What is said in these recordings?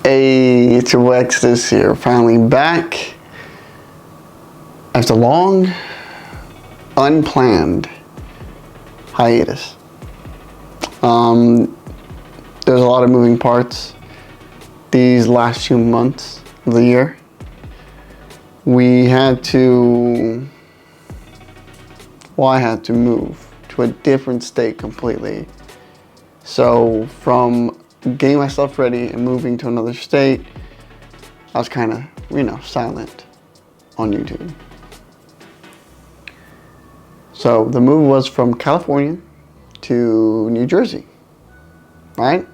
Hey, it's your Exodus here, finally back after long, unplanned hiatus. There's a lot of moving parts these last few months of the year. I had to move to a different state completely. So from getting myself ready and moving to another state, I was kind of, silent on YouTube. So the move was from California to New Jersey, right?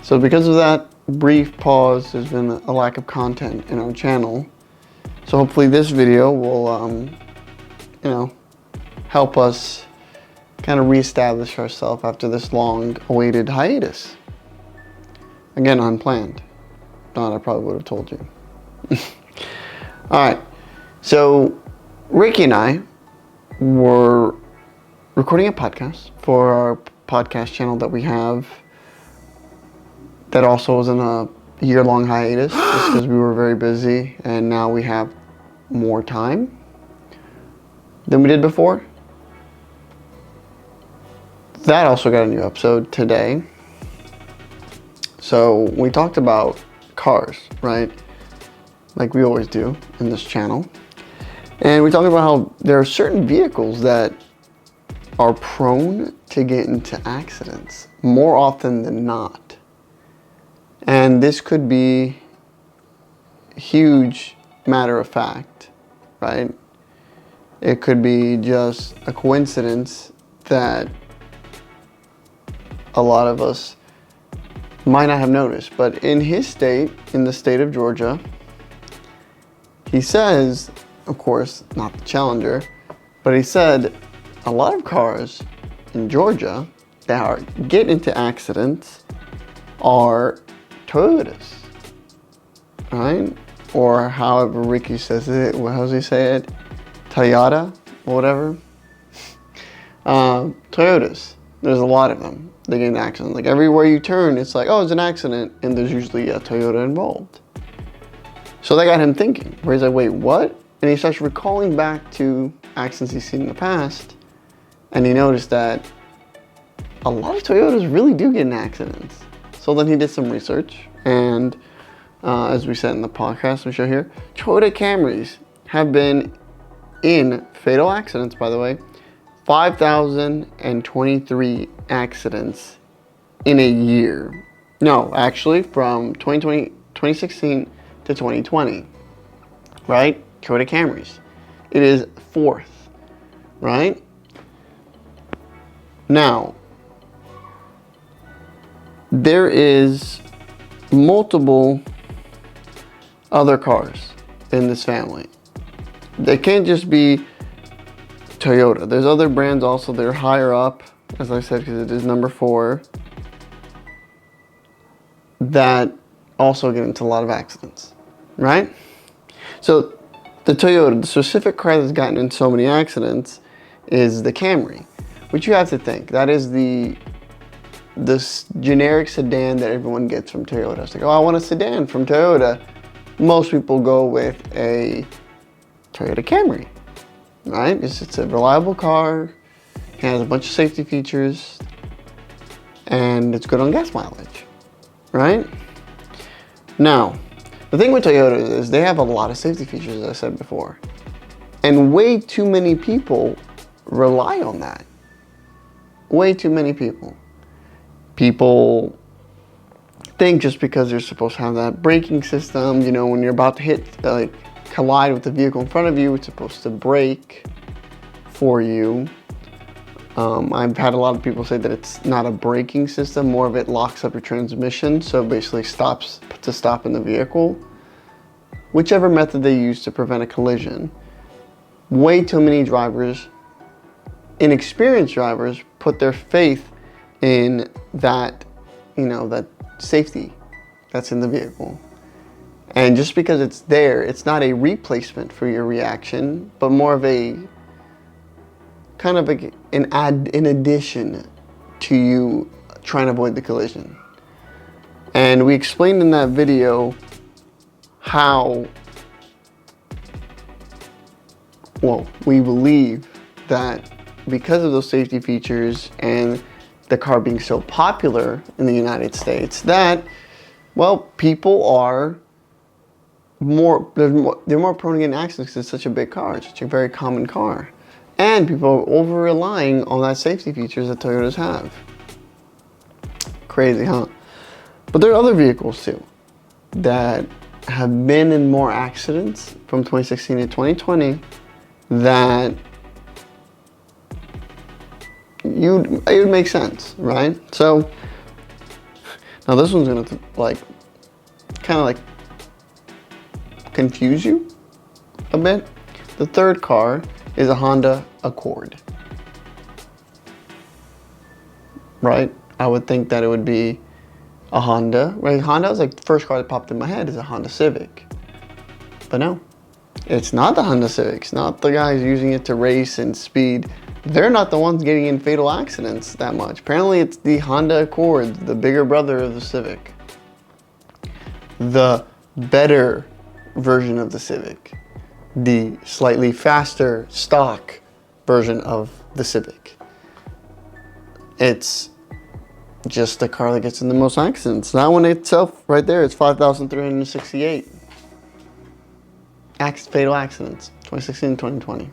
So because of that brief pause, there's been a lack of content in our channel. So hopefully this video will, help us kind of reestablish ourselves after this long awaited hiatus. Again, unplanned. Not I probably would have told you. Alright, so Ricky and I were recording a podcast for our podcast channel that we have that also was in a year-long hiatus just because we were very busy and now we have more time than we did before. That also got a new episode today. So we talked about cars, right? Like we always do in this channel. And we talked about how there are certain vehicles that are prone to get into accidents more often than not. And this could be a huge matter of fact, right? It could be just a coincidence that a lot of us might not have noticed, but in his state, in the state of Georgia, he says, of course, not the Challenger, but he said a lot of cars in Georgia that get into accidents are Toyotas, right? Or however Ricky says it, how does he say it? Toyota, or whatever. Toyotas, there's a lot of them. They get in accidents. Like everywhere you turn, it's like, oh, it's an accident, and there's usually a Toyota involved. So that got him thinking, where he's like, wait, what? And he starts recalling back to accidents he's seen in the past, and he noticed that a lot of Toyotas really do get in accidents. So then he did some research, and as we said in the podcast we show here, Toyota Camrys have been in fatal accidents, by the way, 5,023 accidents in a year. No, actually from 2016 to 2020, right? Toyota Camrys. It is fourth, right? Now, there is multiple other cars in this family. They can't just be Toyota. There's other brands also that are higher up, as I said, because it is number 4, that also get into a lot of accidents, right? So the Toyota, the specific car that's gotten in so many accidents is the Camry, which you have to think, that is the generic sedan that everyone gets from Toyota. It's like, oh, I want a sedan from Toyota. Most people go with a Toyota Camry, right? It's a reliable car, it has a bunch of safety features, and it's good on gas mileage, right? Now, the thing with Toyota is they have a lot of safety features, as I said before, and way too many people rely on that. Way too many people. People think just because they're supposed to have that braking system, when you're about to collide with the vehicle in front of you, it's supposed to brake for you. I've had a lot of people say that it's not a braking system, more of it locks up your transmission, so basically puts a stop in the vehicle. Whichever method they use to prevent a collision. Way too many drivers, inexperienced drivers, put their faith in that, that safety that's in the vehicle. And just because it's there, it's not a replacement for your reaction, but more of a kind of in addition to you trying to avoid the collision. And we explained in that video how, well, we believe that because of those safety features and the car being so popular in the United States, that, well, people are they're more prone to getting accidents because it's such a big car. It's such a very common car. And people are over relying on that safety features that Toyotas have. Crazy, huh? But there are other vehicles too that have been in more accidents from 2016 to 2020 that it would make sense, right? So now this one's gonna kind of confuse you a bit. The third car is a Honda Accord, right? I would think that it would be a Honda, right? Honda was like the first car that popped in my head is a Honda Civic, but no, it's not the Honda Civic. It's not the guys using it to race and speed. They're not the ones getting in fatal accidents that much. Apparently it's the Honda Accord, the bigger brother of the Civic, the better version of the Civic, the slightly faster stock version of the Civic. It's just the car that gets in the most accidents. That one itself right there is 5,368 fatal accidents, 2016 and 2020.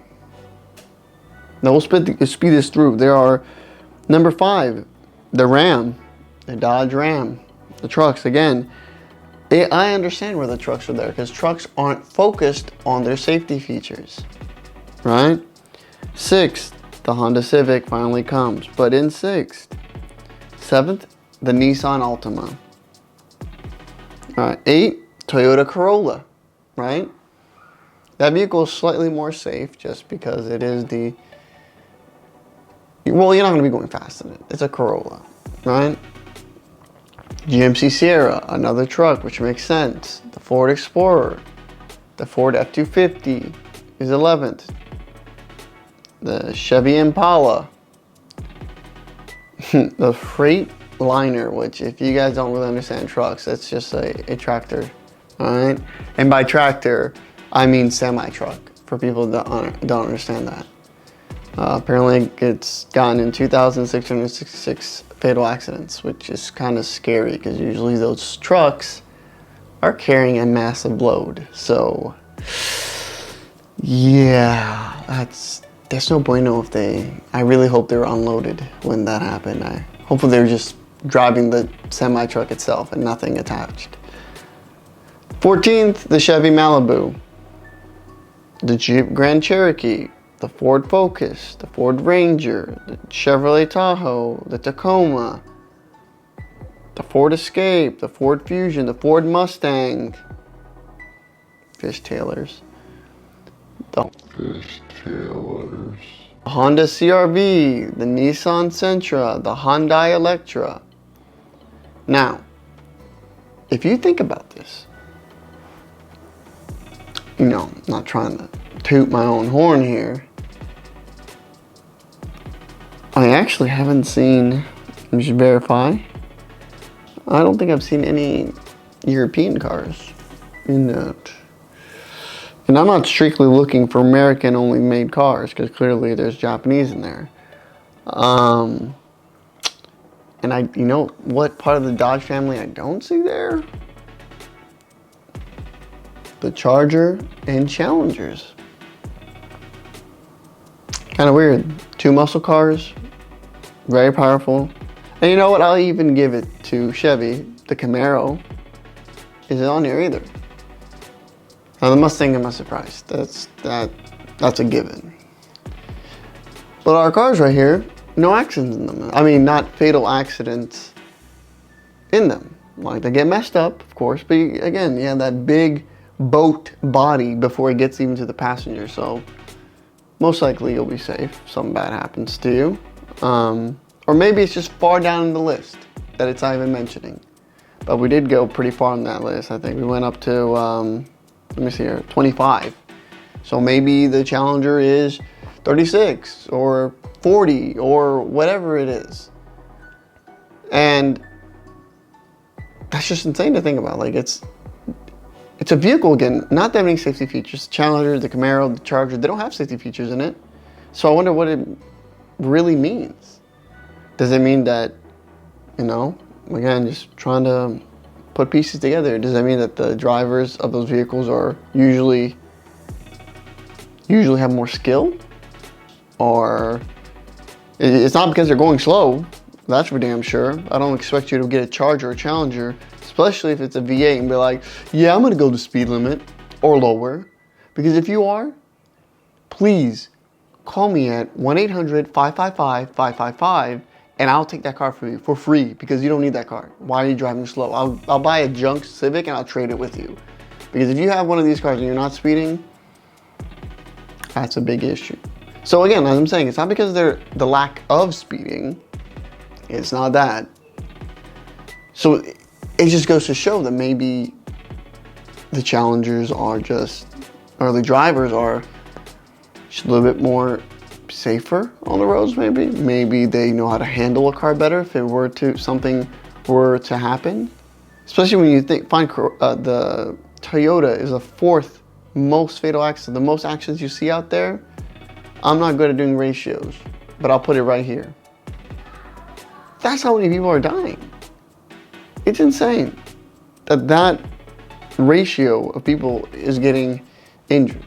Now we'll speed this through. There are number 5, the Ram, the Dodge Ram, the trucks. Again, I understand where the trucks are there because trucks aren't focused on their safety features, right? 6th, the Honda Civic finally comes, but in 6th. 7th, the Nissan Altima. All right, 8, Toyota Corolla, right? That vehicle is slightly more safe just because it is well, you're not going to be going fast in it. It's a Corolla, right? GMC Sierra, another truck, which makes sense. The Ford Explorer, the Ford F-250 is 11th. The Chevy Impala, the Freightliner, which if you guys don't really understand trucks, it's just a tractor, all right? And by tractor, I mean semi-truck, for people that don't understand that. Apparently it's gotten in 2,666 fatal accidents, which is kind of scary because usually those trucks are carrying a massive load. So yeah, there's no bueno if I really hope they were unloaded when that happened. Hopefully they were just driving the semi-truck itself and nothing attached. 14th, the Chevy Malibu, the Jeep Grand Cherokee, the Ford Focus, the Ford Ranger, the Chevrolet Tahoe, the Tacoma, the Ford Escape, the Ford Fusion, the Ford Mustang, Fishtailers, the Honda CR-V, the Nissan Sentra, the Hyundai Elantra. Now, if you think about this, I'm not trying to toot my own horn here. I actually haven't seen, let me just verify. I don't think I've seen any European cars in that. And I'm not strictly looking for American only made cars because clearly there's Japanese in there. And what part of the Dodge family I don't see there? The Charger and Challengers. Kind of weird. 2 muscle cars, very powerful. And you know what? I'll even give it to Chevy. The Camaro isn't on here either. Now the Mustang, I'm not surprised. That's a given. But our cars right here, no accidents in them. I mean, not fatal accidents in them. Like, they get messed up, of course, but again, you have that big boat body before it gets even to the passenger, so most likely you'll be safe if something bad happens to you. Or maybe it's just far down in the list that it's not even mentioning. But we did go pretty far on that list. I think we went up to, let me see here, 25. So maybe the Challenger is 36 or 40 or whatever it is. And That's just insane to think about. Like, it's a vehicle, again, not that many safety features. The Challenger, the Camaro, the Charger, they don't have safety features in it. So I wonder what it really means. Does it mean that, you know, again, just trying to put pieces together. Does that mean that the drivers of those vehicles are usually have more skill? Or it's not because they're going slow, that's for damn sure. I don't expect you to get a Charger or a Challenger, especially if it's a V8, and be like, yeah, I'm gonna go the speed limit or lower. Because if you are, please call me at 1-800-555-555 and I'll take that car for you for free, because you don't need that car. Why are you driving slow? I'll buy a junk Civic and I'll trade it with you. Because if you have one of these cars and you're not speeding, that's a big issue. So again, as I'm saying, it's not because they're the lack of speeding. It's not that. So it just goes to show that maybe the Challengers are just, or the drivers are just a little bit more safer on the roads. Maybe they know how to handle a car better if something were to happen. Especially when you find the Toyota is the 4th most fatal accident, the most accidents you see out there. I'm not good at doing ratios, but I'll put it right here. That's how many people are dying. It's insane that ratio of people is getting injured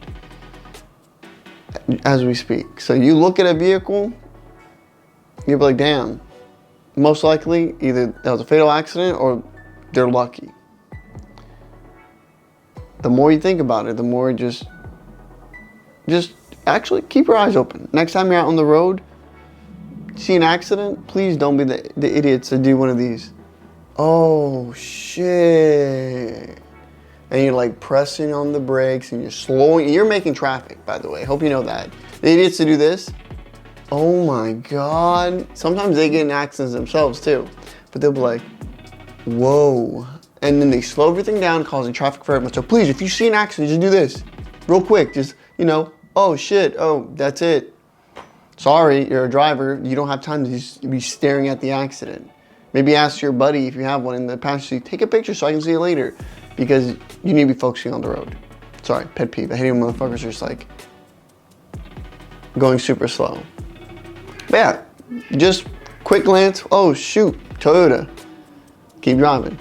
as we speak. So you look at a vehicle, you'll be like, damn, most likely either that was a fatal accident or they're lucky. The more you think about it, the more just actually keep your eyes open. Next time you're out on the road, see an accident, please don't be the idiots that do one of these. Oh shit. And you're like pressing on the brakes and you're slowing. You're making traffic, by the way. Hope you know that. The idiots to do this, oh my God. Sometimes they get in accidents themselves too. But they'll be like, whoa. And then they slow everything down, causing traffic for everyone. So please, if you see an accident, just do this. Real quick, just, you know, oh shit, oh, that's it. Sorry, you're a driver. You don't have time to just be staring at the accident. Maybe ask your buddy, if you have one in the passenger seat, take a picture so I can see it later. Because you need to be focusing on the road. Sorry, pet peeve. I hate when motherfuckers are just like going super slow. But yeah, just quick glance. Oh shoot, Toyota. Keep driving.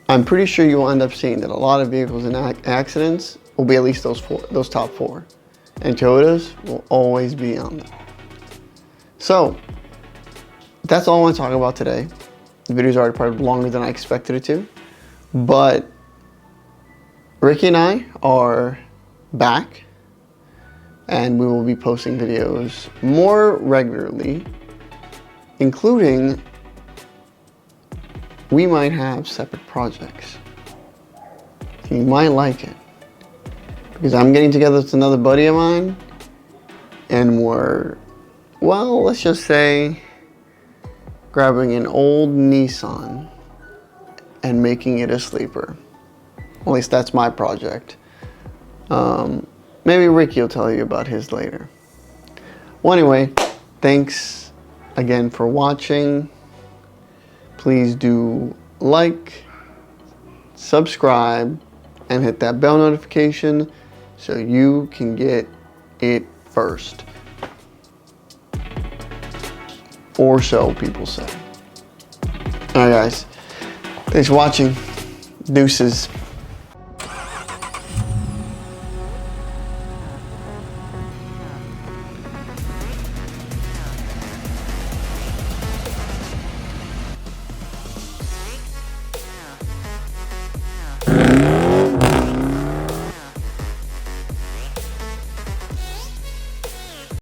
I'm pretty sure you will end up seeing that a lot of vehicles in accidents will be at least those top 4. And Toyotas will always be on them. So, that's all I want to talk about today. The video's already probably longer than I expected it to. But Ricky and I are back, and we will be posting videos more regularly, including we might have separate projects. You might like it, because I'm getting together with another buddy of mine, and we're, well, let's just say, grabbing an old Nissan and making it a sleeper. At least that's my project. Maybe Ricky will tell you about his later. Well, anyway, thanks again for watching. Please do like, subscribe, and hit that bell notification so you can get it first. Or so people say. Alright guys, thanks for watching. Deuces.